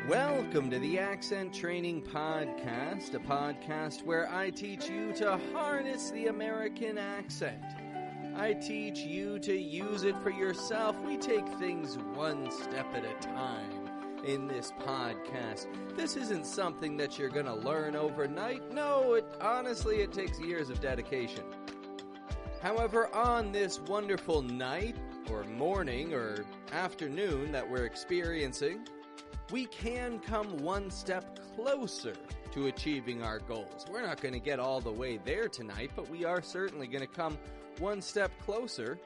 Welcome to the Accent Training Podcast, a podcast where I teach you to harness the American accent. I teach you to use it for yourself. We take things one step at a time in this podcast. This isn't something that you're going to learn overnight. No, honestly, it takes years of dedication. However, on this wonderful night, or morning, or afternoon that we're experiencing, we can come one step closer to achieving our goals. We're not going to get all the way there tonight, but we are certainly going to come one step closer,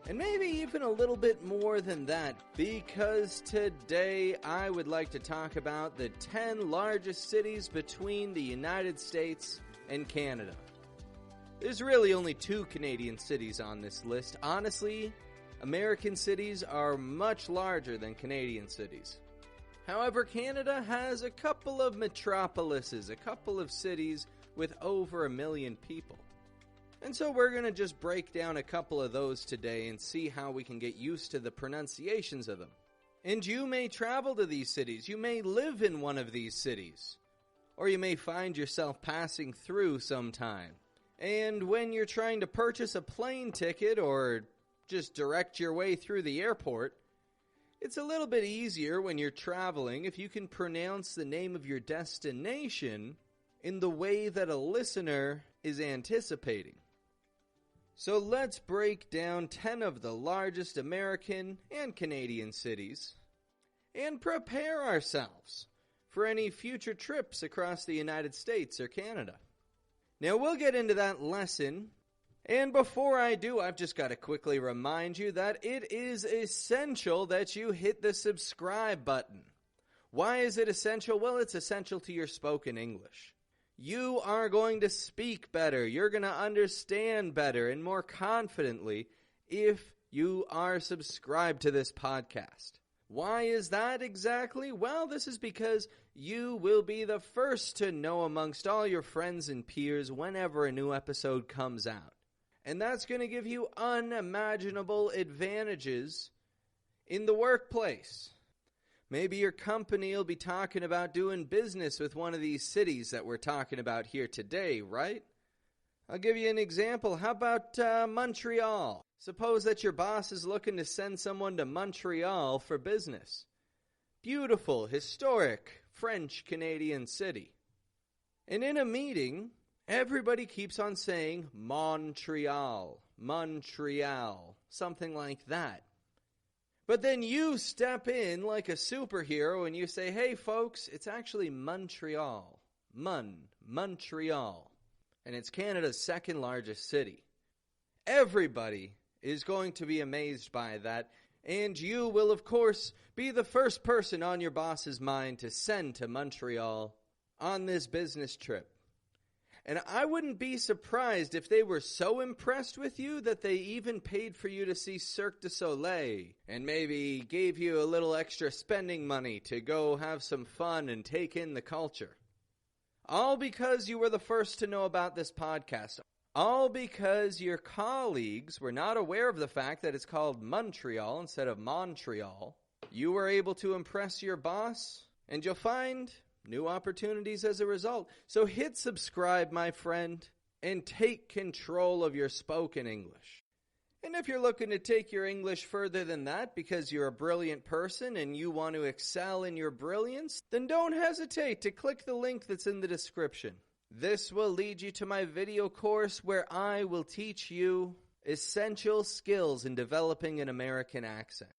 and maybe even a little bit more than that, because today I would like to talk about the 10 largest cities between the United States and Canada. There's really only 2 Canadian cities on this list. Honestly, American cities are much larger than Canadian cities. However, Canada has a couple of metropolises, a couple of cities with over 1 million people. And so we're going to just break down a couple of those today and see how we can get used to the pronunciations of them. And you may travel to these cities, you may live in one of these cities, or you may find yourself passing through sometime. And when you're trying to purchase a plane ticket or just direct your way through the airport, it's a little bit easier when you're traveling if you can pronounce the name of your destination in the way that a listener is anticipating. So let's break down 10 of the largest American and Canadian cities and prepare ourselves for any future trips across the United States or Canada. Now we'll get into that lesson. And before I do, I've just got to quickly remind you that it is essential that you hit the subscribe button. Why is it essential? Well, it's essential to your spoken English. You are going to speak better. You're going to understand better and more confidently if you are subscribed to this podcast. Why is that exactly? Well, this is because you will be the first to know amongst all your friends and peers whenever a new episode comes out. And that's going to give you unimaginable advantages in the workplace. Maybe your company will be talking about doing business with one of these cities that we're talking about here today, right? I'll give you an example. How about Montreal? Suppose that your boss is looking to send someone to Montreal for business. Beautiful, historic, French-Canadian city. And in a meeting, everybody keeps on saying Montreal, Montreal, something like that. But then you step in like a superhero and you say, hey folks, it's actually Montreal, Montreal. And it's Canada's second largest city. Everybody is going to be amazed by that. And you will, of course, be the first person on your boss's mind to send to Montreal on this business trip. And I wouldn't be surprised if they were so impressed with you that they even paid for you to see Cirque du Soleil and maybe gave you a little extra spending money to go have some fun and take in the culture. All because you were the first to know about this podcast. All because your colleagues were not aware of the fact that it's called Montreal instead of Montreal. You were able to impress your boss, and you'll find new opportunities as a result. So hit subscribe, my friend, and take control of your spoken English. And if you're looking to take your English further than that because you're a brilliant person and you want to excel in your brilliance, then don't hesitate to click the link that's in the description. This will lead you to my video course where I will teach you essential skills in developing an American accent.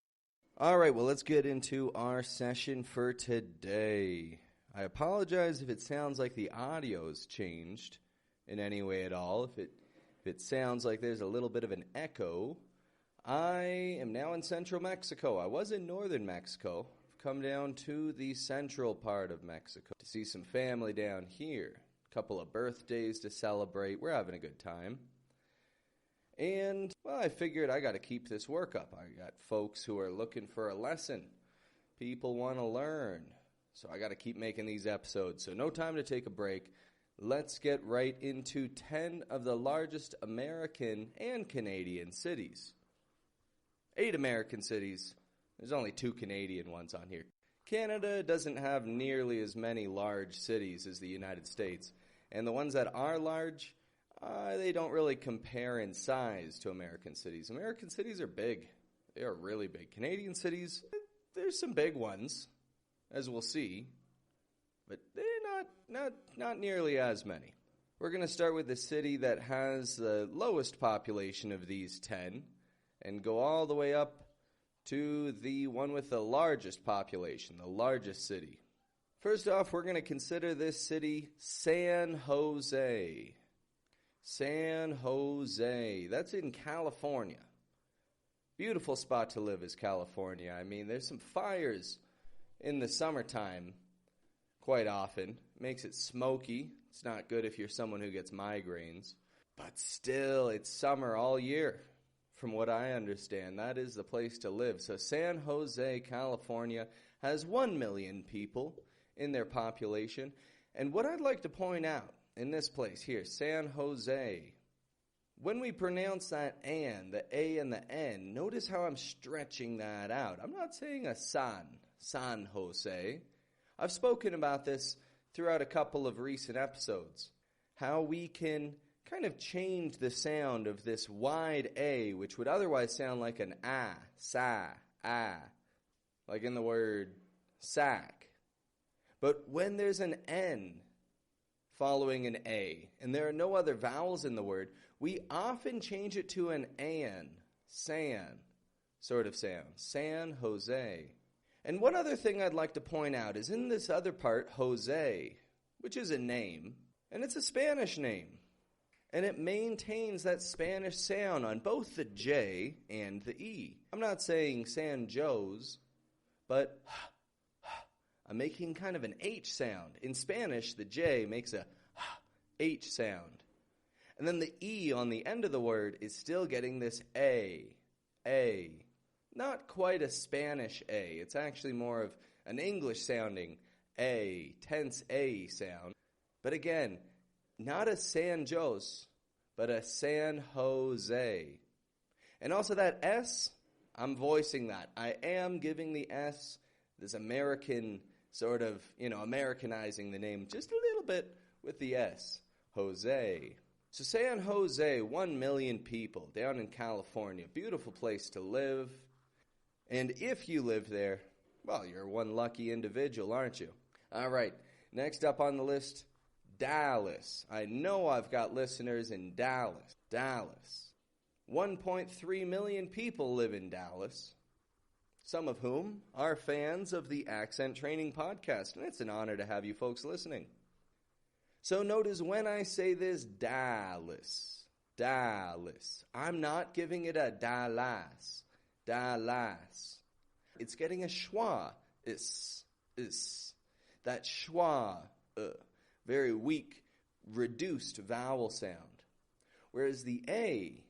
All right, well, let's get into our session for today. I apologize if it sounds like the audio's changed in any way at all. If it sounds like there's a little bit of an echo, I am now in central Mexico. I was in northern Mexico. I've come down to the central part of Mexico to see some family down here. A couple of birthdays to celebrate. We're having a good time. And, well, I figured I got to keep this work up. I got folks who are looking for a lesson. People want to learn. So I got to keep making these episodes. So no time to take a break. Let's get right into 10 of the largest American and Canadian cities. 8 American cities. There's only 2 Canadian ones on here. Canada doesn't have nearly as many large cities as the United States, and the ones that are large, they don't really compare in size to American cities. American cities are big. They are really big. Canadian cities, there's some big ones, as we'll see, but they're not nearly as many. We're going to start with the city that has the lowest population of these 10 and go all the way up to the one with the largest population, the largest city. First off, we're going to consider this city San Jose. San Jose. That's in California. Beautiful spot to live is California. I mean, there's some fires in the summertime quite often. Makes it smoky. It's not good if you're someone who gets migraines. But still, it's summer all year. From what I understand, that is the place to live. So San Jose, California, has 1 million people in their population. And what I'd like to point out in this place here, San Jose, when we pronounce that "and," the A and the N, notice how I'm stretching that out. I'm not saying a San Jose. I've spoken about this throughout a couple of recent episodes, how we can kind of change the sound of this wide A, which would otherwise sound like an like in the word sack. But when there's an N following an A, and there are no other vowels in the word, we often change it to an san sort of sound. San Jose. And one other thing I'd like to point out is in this other part, Jose, which is a name, and it's a Spanish name. And it maintains that Spanish sound on both the J and the E. I'm not saying San Jose, but I'm making kind of an H sound. In Spanish, the J makes a H sound. And then the E on the end of the word is still getting this A. Not quite a Spanish A. It's actually more of an English sounding A, tense A sound. But again, not a San Jose, but a San Jose. And also that S, I'm voicing that. I am giving the S this American sort of, Americanizing the name just a little bit with the S. Jose. So San Jose, 1 million people down in California. Beautiful place to live. And if you live there, well, you're one lucky individual, aren't you? All right, next up on the list, Dallas. I know I've got listeners in Dallas. 1.3 million people live in Dallas, some of whom are fans of the Accent Training Podcast, and it's an honor to have you folks listening. So notice when I say this, Dallas, I'm not giving it a Dallas. It's getting a schwa, is. That schwa, very weak, reduced vowel sound. Whereas the A,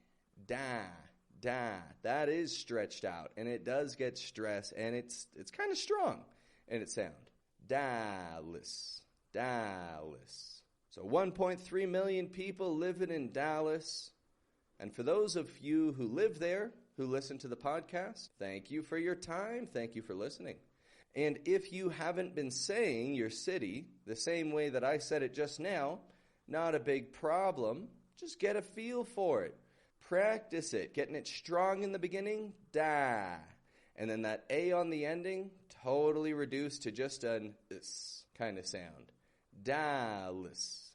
that is stretched out, and it does get stress, and it's kind of strong in its sound. Dallas. So 1.3 million people living in Dallas. And for those of you who live there, who listen to the podcast, thank you for your time. Thank you for listening. And if you haven't been saying your city the same way that I said it just now, not a big problem. Just get a feel for it. Practice it. Getting it strong in the beginning, da. And then that A on the ending, totally reduced to just an this kind of sound. Dallas,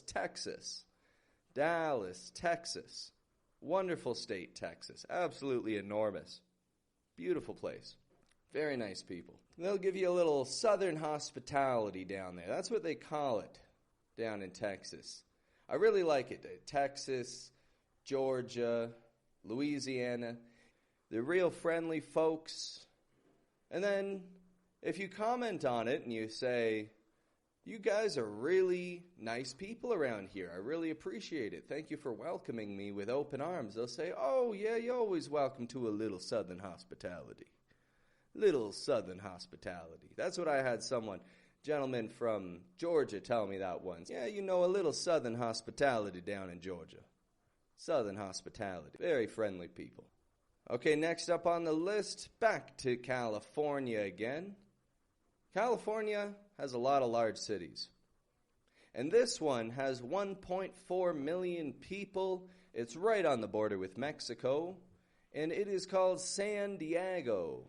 Texas. Wonderful state, Texas. Absolutely enormous. Beautiful place. Very nice people. They'll give you a little southern hospitality down there. That's what they call it down in Texas. I really like it. Texas, Georgia, Louisiana. They're real friendly folks. And then if you comment on it and you say, you guys are really nice people around here. I really appreciate it. Thank you for welcoming me with open arms. They'll say, oh, yeah, you're always welcome to a little southern hospitality. Little southern hospitality. That's what I had gentleman from Georgia tell me that once. Yeah, a little southern hospitality down in Georgia. Southern hospitality. Very friendly people. Okay, next up on the list, back to California again. California has a lot of large cities. And this one has 1.4 million people. It's right on the border with Mexico. And it is called San Diego.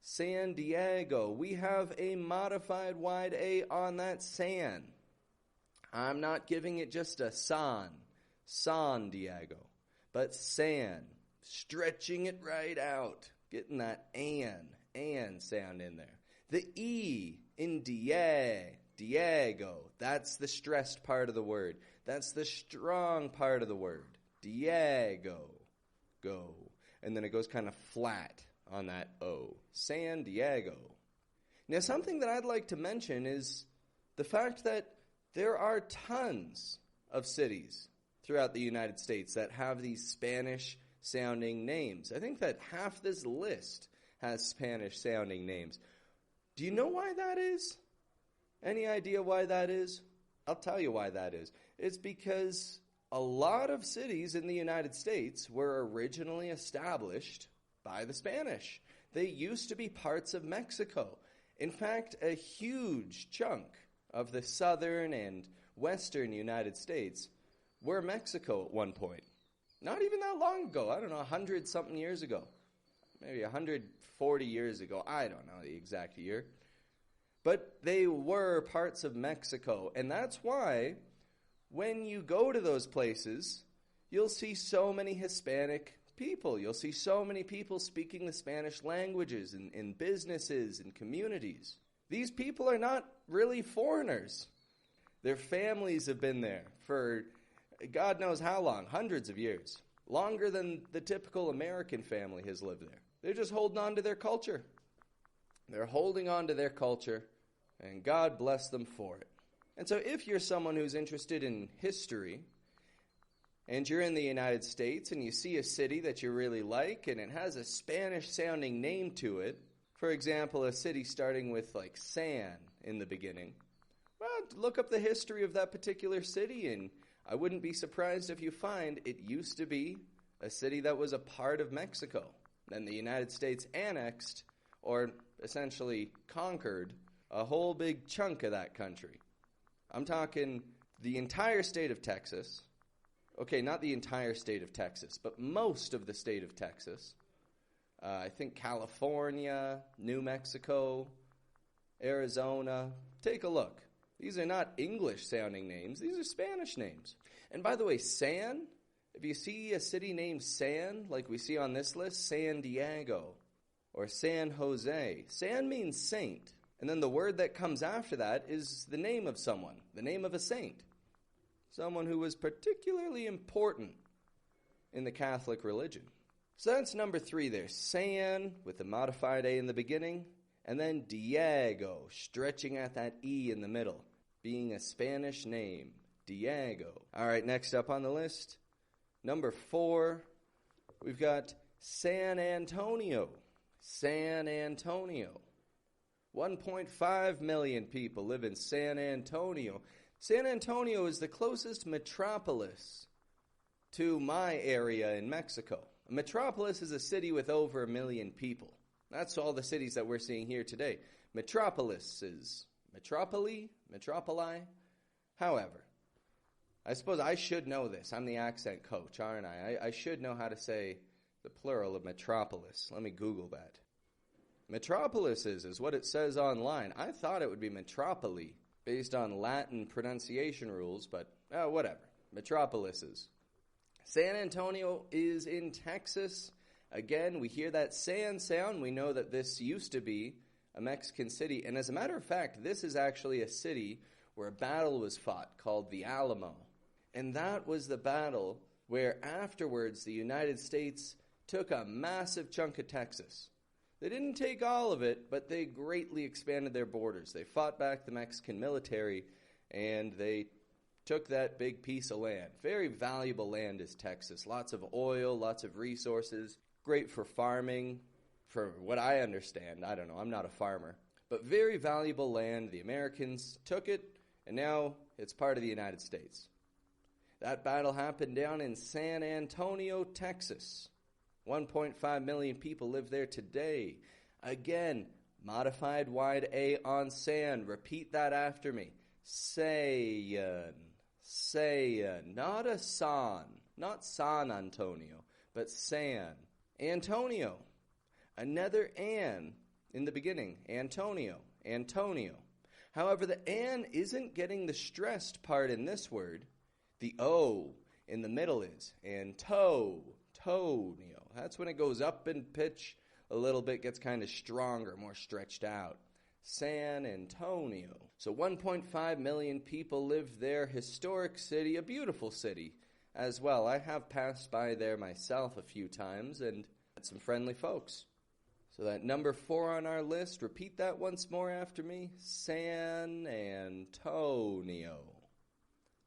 San Diego. We have a modified wide A on that San. I'm not giving it just a San Diego, but San. Stretching it right out. Getting that an sound in there. The E in Diego. That's the stressed part of the word. That's the strong part of the word. Diego. Go. And then it goes kind of flat on that O. San Diego. Now, something that I'd like to mention is the fact that there are tons of cities throughout the United States that have these Spanish-sounding names. I think that half this list has Spanish-sounding names. Do you know why that is? Any idea why that is? I'll tell you why that is. It's because a lot of cities in the United States were originally established by the Spanish. They used to be parts of Mexico. In fact, a huge chunk of the southern and western United States were Mexico at one point. Not even that long ago. I don't know, 100-something years ago. Maybe 140 years ago. I don't know the exact year. But they were parts of Mexico. And that's why when you go to those places, you'll see so many Hispanic people. You'll see so many people speaking the Spanish languages in businesses and communities. These people are not really foreigners. Their families have been there for God knows how long, hundreds of years. Longer than the typical American family has lived there. They're just holding on to their culture. They're holding on to their culture, and God bless them for it. And so if you're someone who's interested in history, and you're in the United States, and you see a city that you really like, and it has a Spanish-sounding name to it, for example, a city starting with like San in the beginning, well, look up the history of that particular city, and I wouldn't be surprised if you find it used to be a city that was a part of Mexico. Then the United States annexed, or essentially conquered, a whole big chunk of that country. I'm talking the entire state of Texas. Okay, not the entire state of Texas, but most of the state of Texas. I think California, New Mexico, Arizona. Take a look. These are not English-sounding names. These are Spanish names. And by the way, San, if you see a city named San, like we see on this list, San Diego or San Jose, San means saint. And then the word that comes after that is the name of someone, the name of a saint. Someone who was particularly important in the Catholic religion. So that's number 3 there. San, with the modified A in the beginning, and then Diego, stretching at that E in the middle, being a Spanish name. Diego. All right, next up on the list, number 4, we've got San Antonio. San Antonio. 1.5 million people live in San Antonio. San Antonio is the closest metropolis to my area in Mexico. A metropolis is a city with over 1 million people. That's all the cities that we're seeing here today. Metropolis is metropoli. However, I suppose I should know this. I'm the accent coach, aren't I? I should know how to say the plural of metropolis. Let me Google that. Metropolis is what it says online. I thought it would be metropoli based on Latin pronunciation rules, but whatever. Metropolises. San Antonio is in Texas. Again, we hear that San sound. We know that this used to be a Mexican city. And as a matter of fact, this is actually a city where a battle was fought called the Alamo. And that was the battle where afterwards the United States took a massive chunk of Texas. They didn't take all of it, but they greatly expanded their borders. They fought back the Mexican military, and they took that big piece of land. Very valuable land is Texas. Lots of oil, lots of resources. Great for farming, for what I understand. I don't know, I'm not a farmer. But very valuable land. The Americans took it, and now it's part of the United States. That battle happened down in San Antonio, Texas. 1.5 million people live there today. Again, modified wide A on San. Repeat that after me. Sayan. Sayan. Not a San. Not San Antonio, but San. Antonio. Another an in the beginning. Antonio. Antonio. However, the an isn't getting the stressed part in this word. The O in the middle is Antonio. That's when it goes up in pitch a little bit, gets kind of stronger, more stretched out. San Antonio. So 1.5 million people live there. Historic city, a beautiful city as well. I have passed by there myself a few times and met some friendly folks. So that number 4 on our list, repeat that once more after me. San Antonio.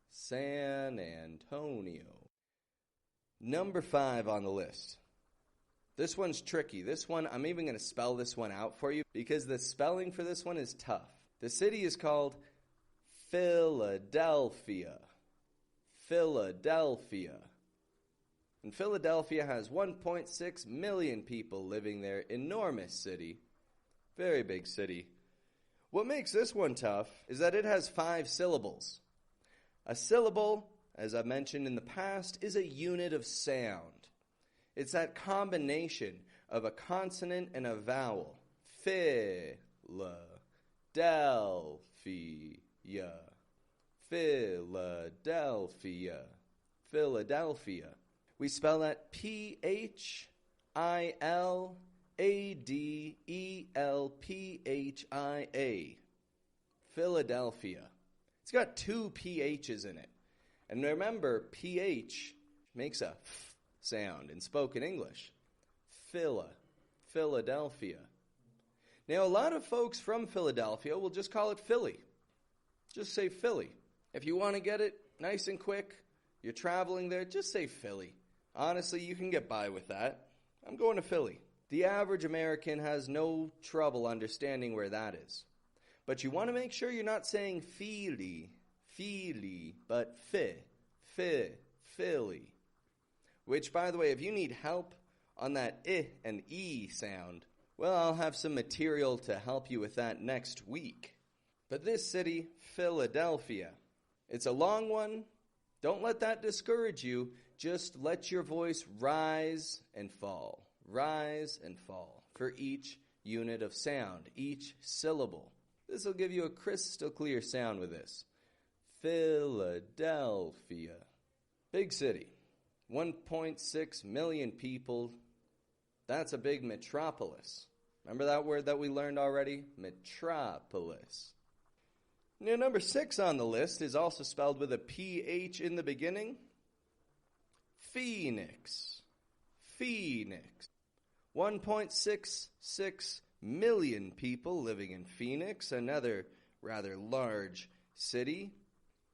San Antonio. Number 5 on the list. This one's tricky. This one, I'm even going to spell this one out for you because the spelling for this one is tough. The city is called Philadelphia. Philadelphia. And Philadelphia has 1.6 million people living there. Enormous city. Very big city. What makes this one tough is that it has 5 syllables. A syllable, as I've mentioned in the past, is a unit of sound. It's that combination of a consonant and a vowel. Philadelphia. Philadelphia. Philadelphia. We spell that P-H-I-L-A-D-E-L-P-H-I-A. Philadelphia. It's got 2 PHs in it. And remember, PH makes a F sound in spoken English. Philadelphia. Now, a lot of folks from Philadelphia will just call it Philly. Just say Philly. If you want to get it nice and quick, you're traveling there, just say Philly. Honestly, you can get by with that. I'm going to Philly. The average American has no trouble understanding where that is. But you want to make sure you're not saying Philly, but Philly. Which, by the way, if you need help on that I and E sound, well, I'll have some material to help you with that next week. But this city, Philadelphia, it's a long one. Don't let that discourage you. Just let your voice rise and fall for each unit of sound, each syllable. This will give you a crystal clear sound with this. Philadelphia. Big city. 1.6 million people. That's a big metropolis. Remember that word that we learned already? Metropolis. Now, number 6 on the list is also spelled with a PH in the beginning. Phoenix. 1.66 million people living in Phoenix, another rather large city.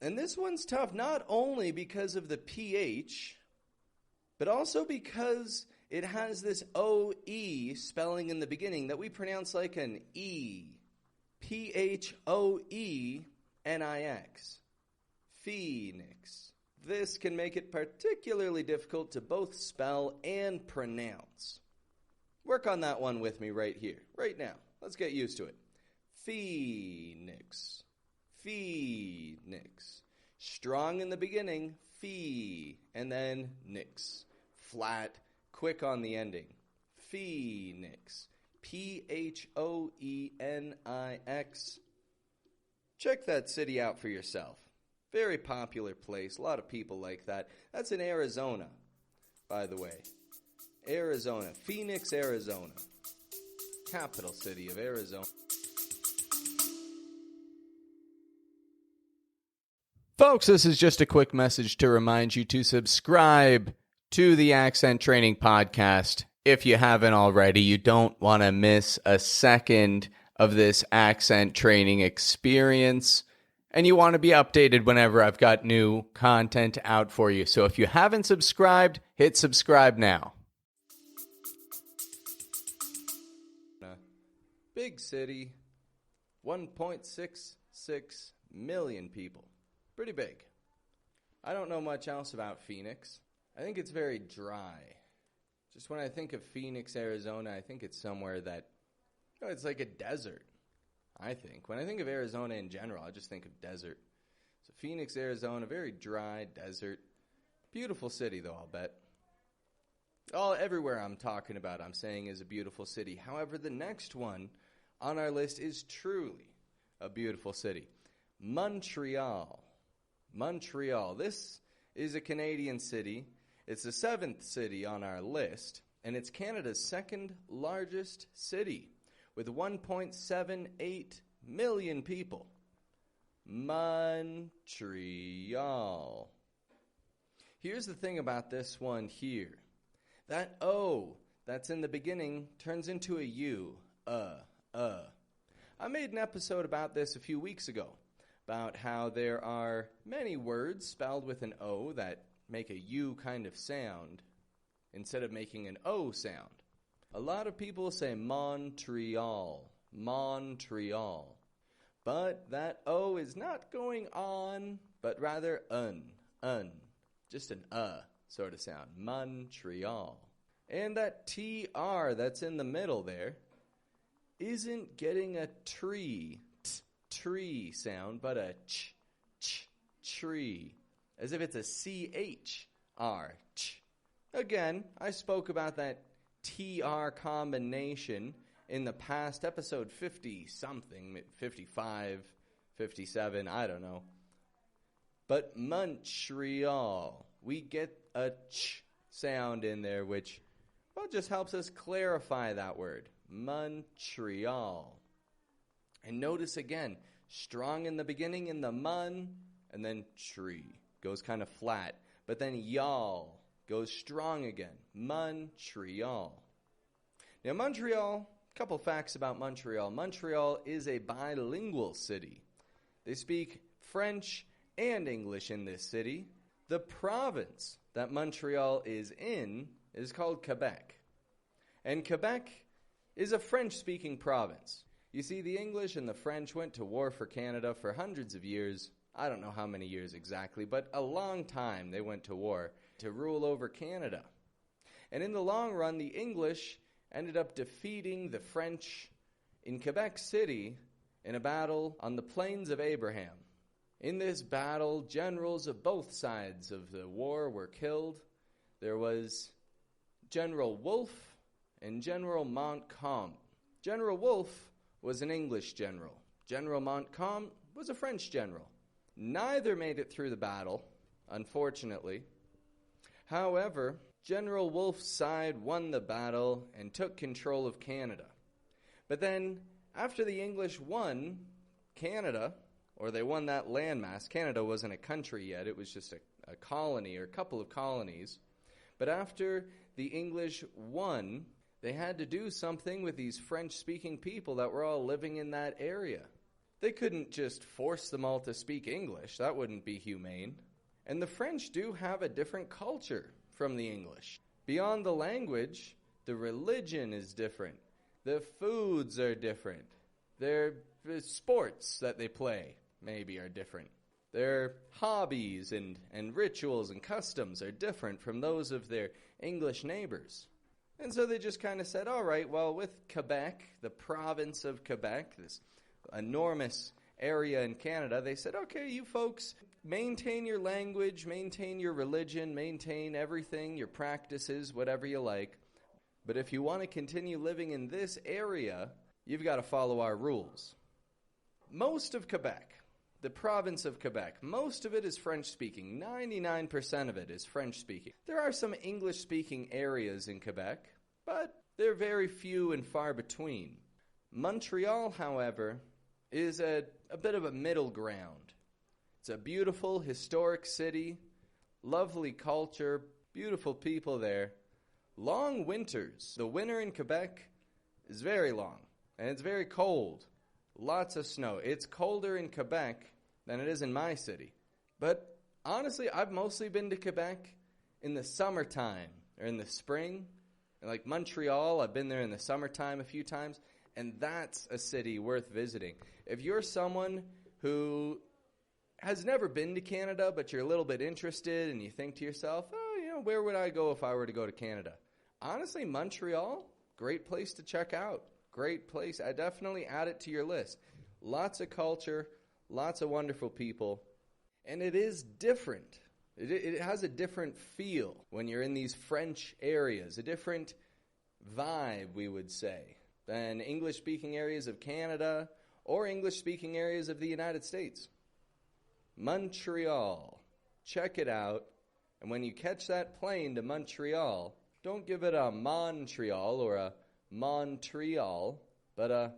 And this one's tough not only because of the PH, but also because it has this O-E spelling in the beginning that we pronounce like an E. P-H-O-E-N-I-X. Phoenix. This can make it particularly difficult to both spell and pronounce. Work on that one with me right here, right now. Let's get used to it. Phoenix. Strong in the beginning, fee, and then nix. Flat, quick on the ending. Phoenix. P-H-O-E-N-I-X. Check that city out for yourself. Very popular place. A lot of people like that. That's in Arizona, by the way. Arizona. Phoenix, Arizona. Capital city of Arizona. Folks, this is just a quick message to remind you to subscribe to the Accent Training Podcast. If you haven't already, you don't want to miss a second of this accent training experience. And you want to be updated whenever I've got new content out for you. So if you haven't subscribed, hit subscribe now. Big city, 1.66 million people. Pretty big. I don't know much else about Phoenix. I think it's very dry. Just when I think of Phoenix, Arizona, I think it's somewhere that, it's like a desert, I think. When I think of Arizona in general, I just think of desert. So Phoenix, Arizona, very dry desert. Beautiful city, though, I'll bet. Everywhere I'm talking about, I'm saying is a beautiful city. However, the next one on our list is truly a beautiful city. Montreal. Montreal. This is a Canadian city. It's the 7th city on our list, and it's Canada's second largest city with 1.78 million people. Montreal. Here's the thing about this one here. That O that's in the beginning turns into a U. I made an episode about this a few weeks ago, about how there are many words spelled with an O that make a U kind of sound instead of making an O sound. A lot of people say Montreal, Montreal. But that O is not going on, but rather un. Just an sort of sound. Montreal. And that TR that's in the middle there isn't getting a tree sound, but a tree. As if it's a CHR. Again, I spoke about that TR combination in the past, episode 50-something, 55, 57, I don't know. But Montreal, we get a ch sound in there, which, just helps us clarify that word. Montreal. And notice again, strong in the beginning in the mon, and then tree. Goes kind of flat. But then y'all goes strong again. Montreal. Now Montreal, a couple facts about Montreal. Montreal is a bilingual city. They speak French and English in this city. The province that Montreal is in is called Quebec. And Quebec is a French-speaking province. You see, the English and the French went to war for Canada for hundreds of years. I don't know how many years exactly, but a long time they went to war to rule over Canada. And in the long run, the English ended up defeating the French in Quebec City in a battle on the Plains of Abraham. In this battle, generals of both sides of the war were killed. There was General Wolfe and General Montcalm. General Wolfe was an English general. General Montcalm was a French general. Neither made it through the battle, unfortunately. However, General Wolfe's side won the battle and took control of Canada. But then, after the English won Canada, or they won that landmass, Canada wasn't a country yet, it was just a colony or a couple of colonies. But after the English won, they had to do something with these French-speaking people that were all living in that area. They couldn't just force them all to speak English. That wouldn't be humane. And the French do have a different culture from the English. Beyond the language, the religion is different. The foods are different. Their sports that they play maybe are different. Their hobbies and rituals and customs are different from those of their English neighbors. And so they just kind of said, all right, well, with Quebec, the province of Quebec, this enormous area in Canada, they said, okay, you folks, maintain your language, maintain your religion, maintain everything, your practices, whatever you like. But if you want to continue living in this area, you've got to follow our rules. Most of Quebec, the province of Quebec, most of it is French-speaking. 99% of it is French-speaking. There are some English-speaking areas in Quebec, but they're very few and far between. Montreal, however, is a bit of a middle ground. It's a beautiful, historic city, lovely culture, beautiful people there. Long winters. The winter in Quebec is very long, and it's very cold. Lots of snow. It's colder in Quebec than it is in my city. But honestly, I've mostly been to Quebec in the summertime or in the spring. And like Montreal, I've been there in the summertime a few times, and that's a city worth visiting. If you're someone who has never been to Canada, but you're a little bit interested and you think to yourself, where would I go if I were to go to Canada? honestly, Montreal, great place to check out. Great place. I definitely add it to your list. Lots of culture, lots of wonderful people, and it is different. It has a different feel when you're in these French areas, a different vibe, we would say, than English-speaking areas of Canada or English-speaking areas of the United States. Montreal. Check it out. And when you catch that plane to Montreal, don't give it a Montreal or a Montreal, but a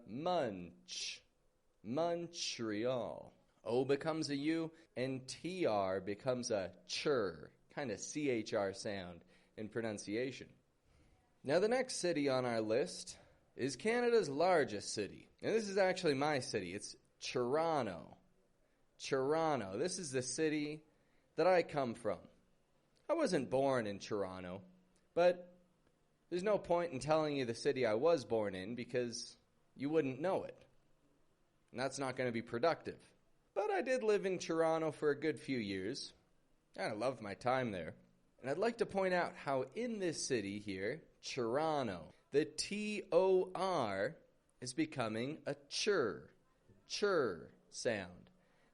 Montreal. O becomes a U, and TR becomes a CHR, kind of CHR sound in pronunciation. Now, the next city on our list is Canada's largest city. And this is actually my city. It's Toronto. Toronto. This is the city that I come from. I wasn't born in Toronto, but there's no point in telling you the city I was born in because you wouldn't know it. And that's not going to be productive. But I did live in Toronto for a good few years. And I loved my time there. And I'd like to point out how in this city here, Toronto, the T-O-R is becoming a chur sound.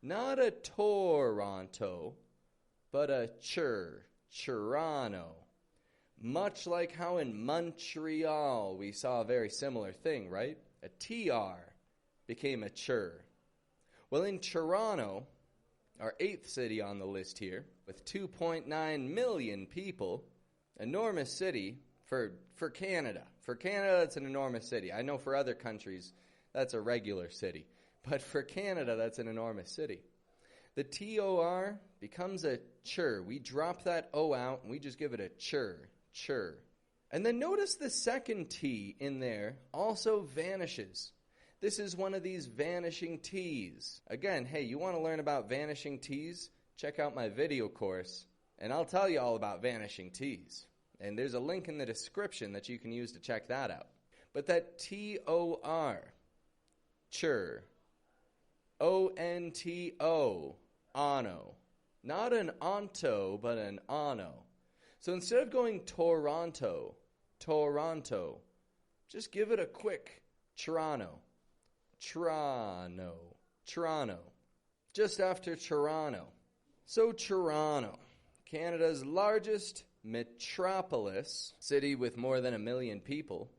Not a Toronto, but a chur, Toronto. Much like how in Montreal we saw a very similar thing, right? A TR became a chur. Well, in Toronto, our 8th city on the list here, with 2.9 million people, enormous city for Canada. For Canada, it's an enormous city. I know for other countries, that's a regular city. But for Canada, that's an enormous city. The T-O-R becomes a chur. We drop that O out, and we just give it a chur. And then notice the second T in there also vanishes. This is one of these vanishing T's. Again, hey, you want to learn about vanishing T's? Check out my video course, and I'll tell you all about vanishing T's. And there's a link in the description that you can use to check that out. But that T-O-R, chur, O-N-T-O, ono. Not an onto, but an ono. So instead of going Toronto, just give it a quick Toronto. Just after Toronto. So Toronto, Canada's largest metropolis, city with more than 1 million people,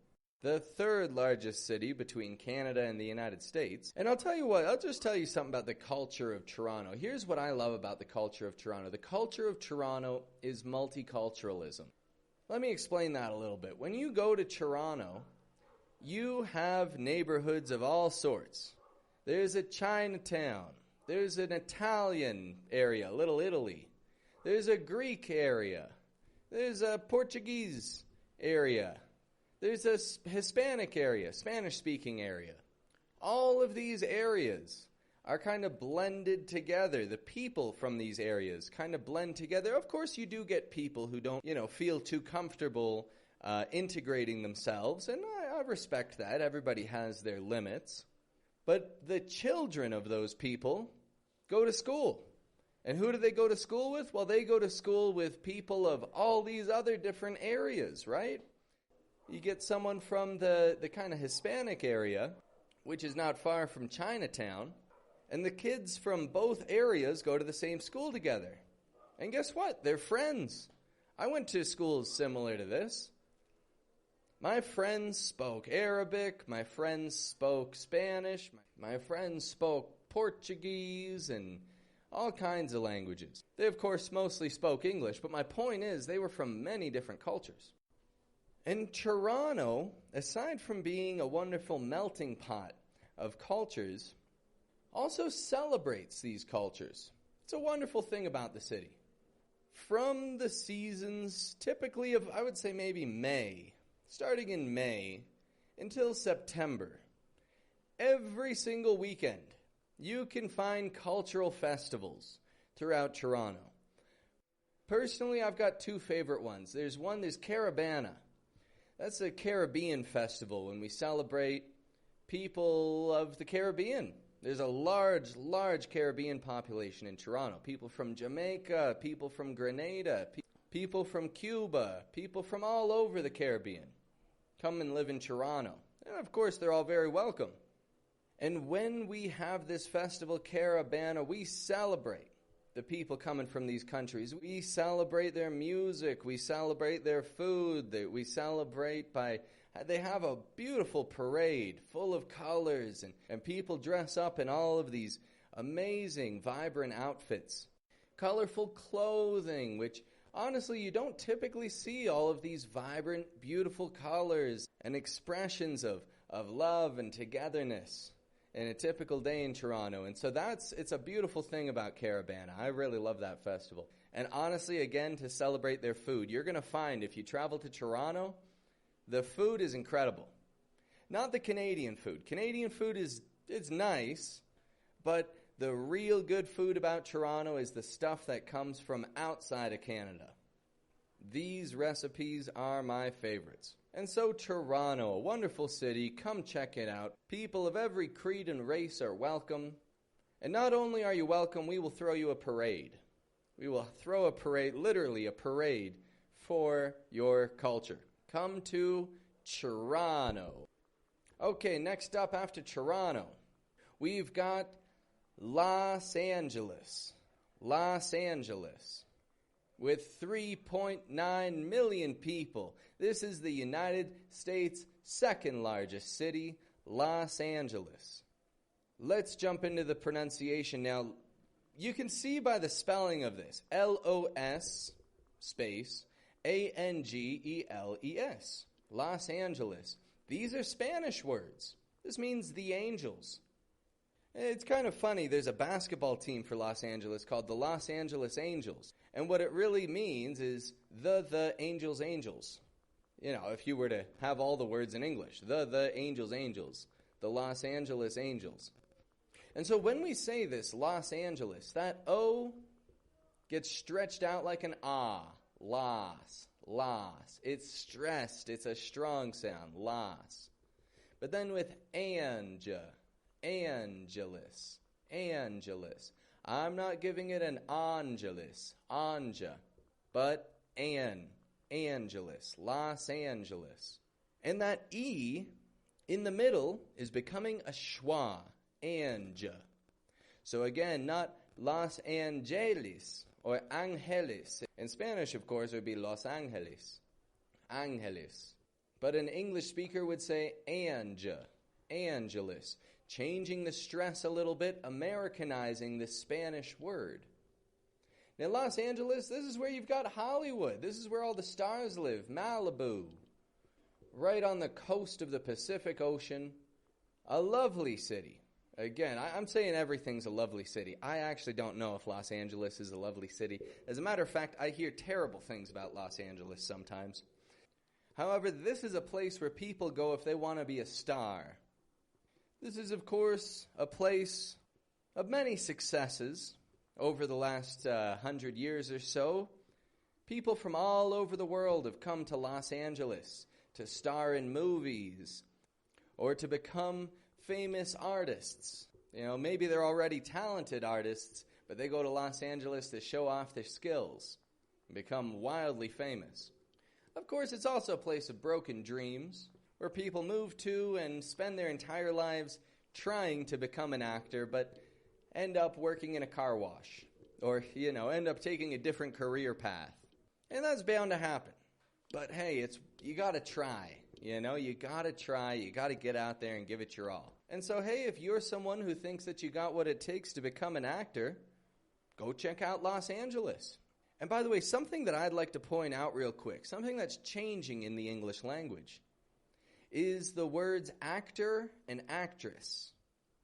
the 3rd largest city between Canada and the United States. And I'll tell you what, I'll just tell you something about the culture of Toronto. Here's what I love about the culture of Toronto. The culture of Toronto is multiculturalism. Let me explain that a little bit. When you go to Toronto, you have neighborhoods of all sorts. There's a Chinatown. There's an Italian area, Little Italy. There's a Greek area. There's a Portuguese area. There's a Hispanic area, Spanish-speaking area. All of these areas are kind of blended together. The people from these areas kind of blend together. Of course, you do get people who don't, feel too comfortable integrating themselves, and I respect that. Everybody has their limits. But the children of those people go to school. And who do they go to school with? Well, they go to school with people of all these other different areas, right? You get someone from the kind of Hispanic area, which is not far from Chinatown, and the kids from both areas go to the same school together. And guess what? They're friends. I went to schools similar to this. My friends spoke Arabic, my friends spoke Spanish, my friends spoke Portuguese, and all kinds of languages. They, of course, mostly spoke English, but my point is they were from many different cultures. And Toronto, aside from being a wonderful melting pot of cultures, also celebrates these cultures. It's a wonderful thing about the city. From the seasons, typically of, I would say maybe May, starting in May until September, every single weekend, you can find cultural festivals throughout Toronto. Personally, I've got 2 favorite ones. There's Carabana. That's a Caribbean festival when we celebrate people of the Caribbean. There's a large Caribbean population in Toronto. People from Jamaica, people from Grenada, People from Cuba, people from all over the Caribbean come and live in Toronto. And of course, they're all very welcome. And when we have this festival, Carabana, we celebrate the people coming from these countries. We celebrate their music. We celebrate their food. We celebrate by... They have a beautiful parade full of colors, and people dress up in all of these amazing, vibrant outfits. Colorful clothing, which honestly you don't typically see all of these vibrant, beautiful colors and expressions of love and togetherness in a typical day in Toronto. And so it's a beautiful thing about Carabana. I really love that festival. And honestly, again, to celebrate their food, you're going to find if you travel to Toronto, the food is incredible. Not the Canadian food. Canadian food it's nice, but the real good food about Toronto is the stuff that comes from outside of Canada. These recipes are my favorites. And so Toronto, a wonderful city, come check it out. People of every creed and race are welcome. And not only are you welcome, we will throw you a parade. We will throw a parade, literally a parade, for your culture. Come to Toronto. Okay, next up after Toronto, we've got Los Angeles. Los Angeles. With 3.9 million people. This is the United States' second largest city, Los Angeles. Let's jump into the pronunciation now. You can see by the spelling of this, L-O-S space A-N-G-E-L-E-S. Los Angeles. These are Spanish words. This means the angels. It's kind of funny. There's a basketball team for Los Angeles called the Los Angeles Angels. And what it really means is the Angels Angels. You know, if you were to have all the words in English. The Angels Angels. The Los Angeles Angels. And so when we say this, Los Angeles, that O gets stretched out like an ah. Los. It's stressed. It's a strong sound. Los. But then with Angelus. I'm not giving it an Angelus, Anja, but Angelus, Los Angeles. And that E in the middle is becoming a schwa, Anja. So again, not Los Angeles or Angeles. In Spanish, of course, it would be Los Angeles, Angeles. But an English speaker would say Anja, Angelus. Changing the stress a little bit, Americanizing the Spanish word. Now, Los Angeles, this is where you've got Hollywood. This is where all the stars live. Malibu. Right on the coast of the Pacific Ocean. A lovely city. Again, I'm saying everything's a lovely city. I actually don't know if Los Angeles is a lovely city. As a matter of fact, I hear terrible things about Los Angeles sometimes. However, this is a place where people go if they want to be a star. This is, of course, a place of many successes over the last 100 years or so. People from all over the world have come to Los Angeles to star in movies or to become famous artists. You know, maybe they're already talented artists, but they go to Los Angeles to show off their skills and become wildly famous. Of course, it's also a place of broken dreams, where people move to and spend their entire lives trying to become an actor, but end up working in a car wash, or, end up taking a different career path. And that's bound to happen. But hey, you gotta try, you gotta try, you gotta get out there and give it your all. And so hey, if you're someone who thinks that you got what it takes to become an actor, go check out Los Angeles. And by the way, something that I'd like to point out real quick, something that's changing in the English language, is the words actor and actress.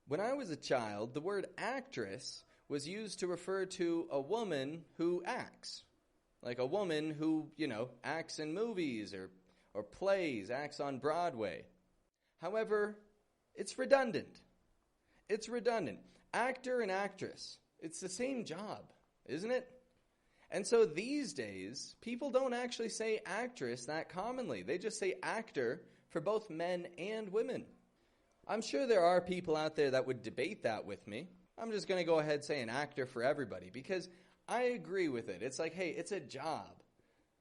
When I was a child, the word actress was used to refer to a woman who acts. Like a woman who, acts in movies or plays, acts on Broadway. However, it's redundant. Actor and actress, it's the same job, isn't it? And so these days, people don't actually say actress that commonly. They just say actor for both men and women. I'm sure there are people out there that would debate that with me. I'm just going to go ahead and say an actor for everybody because I agree with it. It's like, hey, it's a job.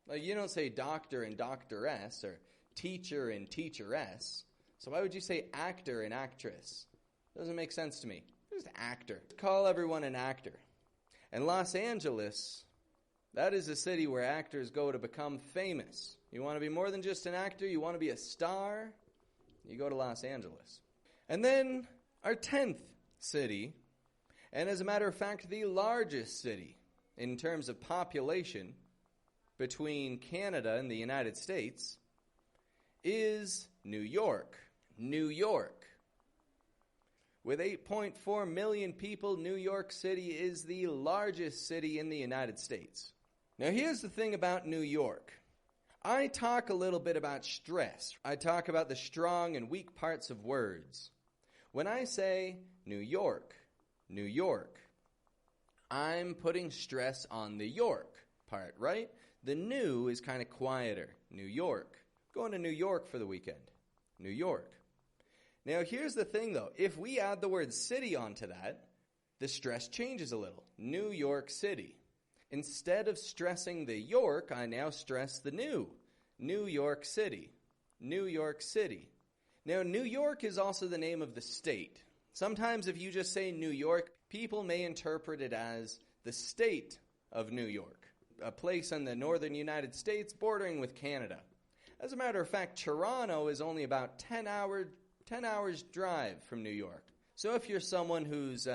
Like, you don't say doctor and doctoress or teacher and teacheress. So why would you say actor and actress? Doesn't make sense to me. Just actor. Call everyone an actor. And Los Angeles, that is a city where actors go to become famous. You want to be more than just an actor? You want to be a star? You go to Los Angeles. And then our 10th city, and as a matter of fact, the largest city in terms of population between Canada and the United States, is New York. New York. With 8.4 million people, New York City is the largest city in the United States. Now here's the thing about New York. I talk a little bit about stress. I talk about the strong and weak parts of words. When I say New York, New York, I'm putting stress on the York part, right? The new is kind of quieter. New York. Going to New York for the weekend. New York. Now here's the thing though. If we add the word city onto that, the stress changes a little. New York City. Instead of stressing the York, I now stress the new. New York City. New York City. Now, New York is also the name of the state. Sometimes if you just say New York, people may interpret it as the state of New York, a place in the northern United States bordering with Canada. As a matter of fact, Toronto is only about 10 hours drive from New York. So if you're someone who's,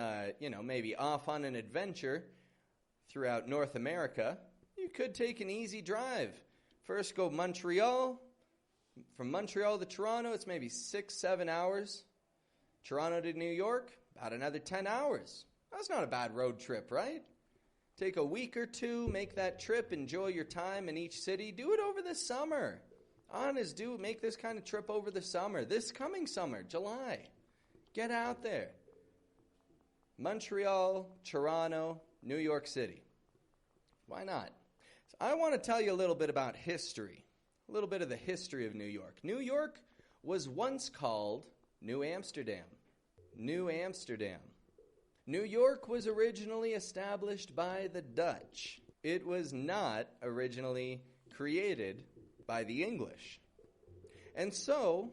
maybe off on an adventure throughout North America, you could take an easy drive. First go Montreal. From Montreal to Toronto, it's maybe 6-7 hours. Toronto to New York, about another 10 hours. That's not a bad road trip, right? Take a week or two, make that trip, enjoy your time in each city. Do it over the summer. Honest, make this kind of trip over the summer. This coming summer, July. Get out there. Montreal, Toronto, New York City. Why not? So I want to tell you a little bit about history. A little bit of the history of New York. New York was once called New Amsterdam. New Amsterdam. New York was originally established by the Dutch. It was not originally created by the English. And so,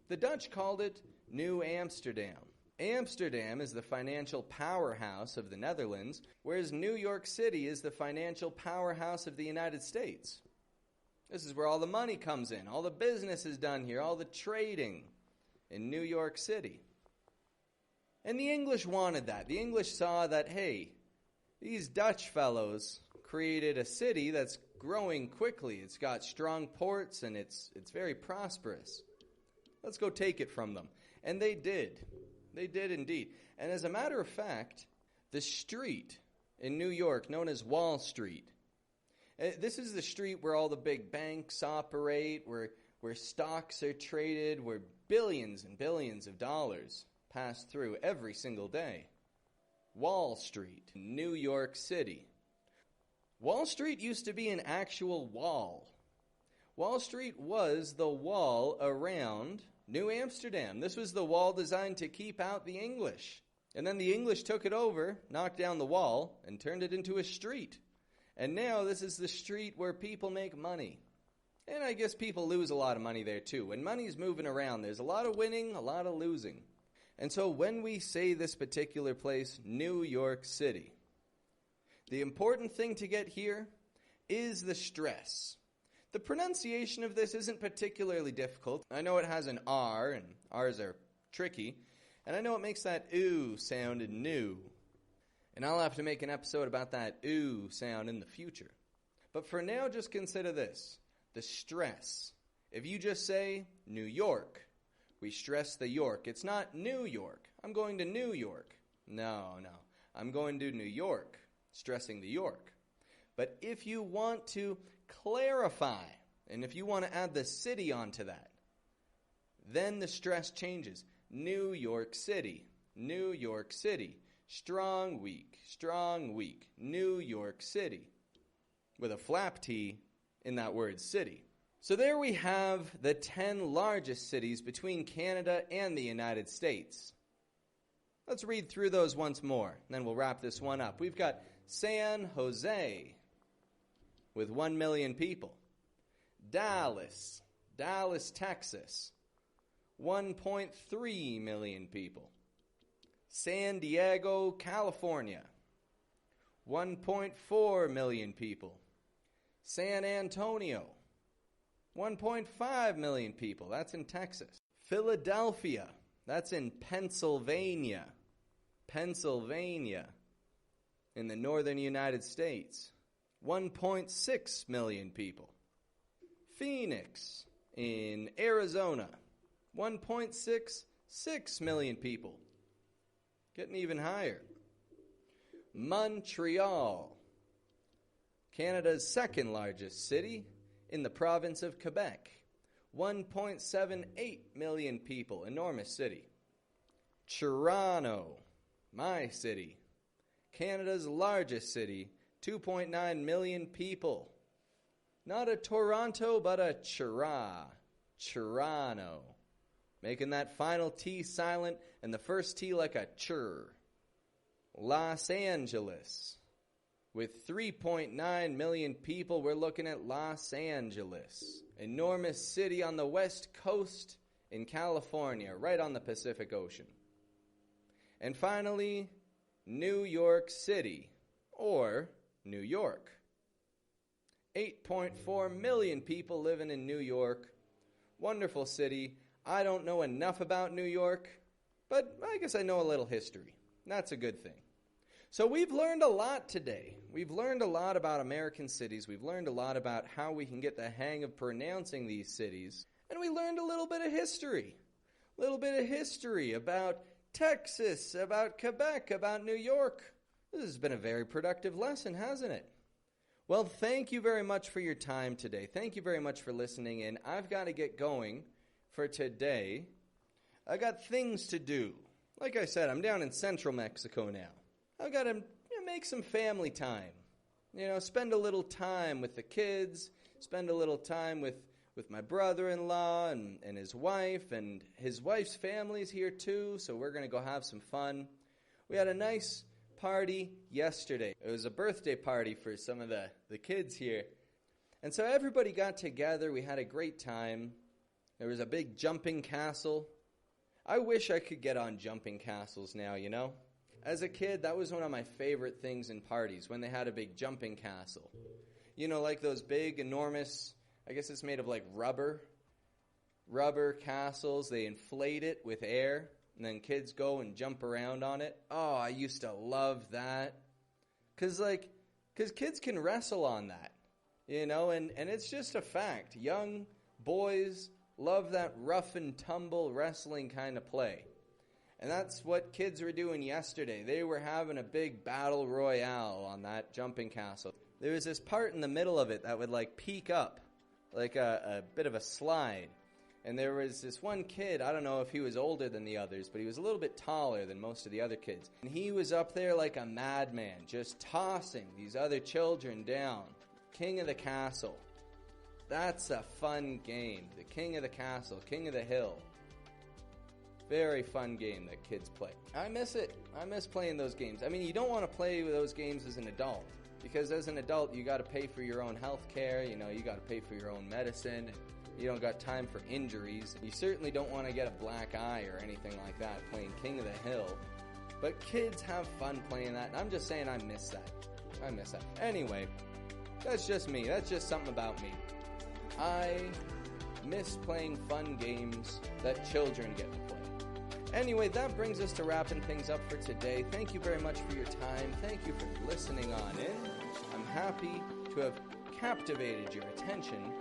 the Dutch called it New Amsterdam. Amsterdam is the financial powerhouse of the Netherlands, whereas New York City is the financial powerhouse of the United States. This is where all the money comes in, all the business is done here, all the trading in New York City. And the English wanted that. The English saw that, hey, these Dutch fellows created a city that's growing quickly. It's got strong ports and it's very prosperous. Let's go take it from them. And they did. They did indeed. And as a matter of fact, the street in New York known as Wall Street, this is the street where all the big banks operate, where stocks are traded, where billions and billions of dollars pass through every single day. Wall Street, New York City. Wall Street used to be an actual wall. Wall Street was the wall around New Amsterdam. This was the wall designed to keep out the English. And then the English took it over, knocked down the wall, and turned it into a street. And now this is the street where people make money. And I guess people lose a lot of money there too. When money's moving around, there's a lot of winning, a lot of losing. And so when we say this particular place, New York City, the important thing to get here is the stress. The pronunciation of this isn't particularly difficult. I know it has an R, and R's are tricky. And I know it makes that ooh sound in new. And I'll have to make an episode about that ooh sound in the future. But for now, just consider this. The stress. If you just say New York, we stress the York. It's not New York. I'm going to New York. No. I'm going to New York, stressing the York. But if you want to clarify, and if you want to add the city onto that, then the stress changes. New York City. New York City. Strong weak, New York City, with a flap T in that word city. So there we have the 10 largest cities between Canada and the United States. Let's read through those once more, and then we'll wrap this one up. We've got San Jose with 1 million people. Dallas, Texas, 1.3 million people. San Diego, California, 1.4 million people. San Antonio, 1.5 million people. That's in Texas. Philadelphia, that's in Pennsylvania, in the northern United States, 1.6 million people. Phoenix, in Arizona, 1.66 million people. Getting even higher. Montreal, Canada's second largest city, in the province of Quebec, 1.78 million people. Enormous city. Toronto, my city, Canada's largest city, 2.9 million people. Not a Toronto, but a Toronto. Making that final T silent and the first T like a chur. Los Angeles. With 3.9 million people, we're looking at Los Angeles. Enormous city on the west coast in California, right on the Pacific Ocean. And finally, New York City, or New York. 8.4 million people living in New York. Wonderful city. I don't know enough about New York, but I guess I know a little history. That's a good thing. So we've learned a lot today. We've learned a lot about American cities. We've learned a lot about how we can get the hang of pronouncing these cities. And we learned a little bit of history. A little bit of history about Texas, about Quebec, about New York. This has been a very productive lesson, hasn't it? Well, thank you very much for your time today. Thank you very much for listening in. I've got to get going for today. I got things to do. Like I said, I'm down in central Mexico now. I've got to make some family time. Spend a little time with the kids, spend a little time with my brother-in-law and his wife, and his wife's family's here too, so we're going to go have some fun. We had a nice party yesterday. It was a birthday party for some of the kids here. And so everybody got together. We had a great time. There was a big jumping castle. I wish I could get on jumping castles now, As a kid, that was one of my favorite things in parties, when they had a big jumping castle. Like those big, enormous, I guess it's made of like rubber castles. They inflate it with air, and then kids go and jump around on it. Oh, I used to love that. Because kids can wrestle on that, and it's just a fact. Young boys love that rough and tumble wrestling kind of play. And that's what kids were doing yesterday. They were having a big battle royale on that jumping castle. There was this part in the middle of it that would peek up, like a bit of a slide. And there was this one kid, I don't know if he was older than the others, but he was a little bit taller than most of the other kids. And he was up there like a madman, just tossing these other children down. King of the castle. That's a fun game. The king of the castle, king of the hill. Very fun game that kids play. I miss it. I miss playing those games. I mean, you don't want to play those games as an adult, because as an adult, you got to pay for your own health care. You got to pay for your own medicine. You don't got time for injuries. You certainly don't want to get a black eye or anything like that playing King of the Hill. But kids have fun playing that, and I'm just saying I miss that. I miss that. Anyway, that's just me. That's just something about me. I miss playing fun games that children get to play. Anyway, that brings us to wrapping things up for today. Thank you very much for your time. Thank you for listening on in. I'm happy to have captivated your attention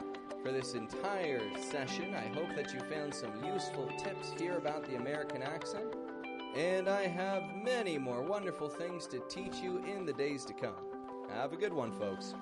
for this entire session. I hope that you found some useful tips here about the American accent. And I have many more wonderful things to teach you in the days to come. Have a good one, folks.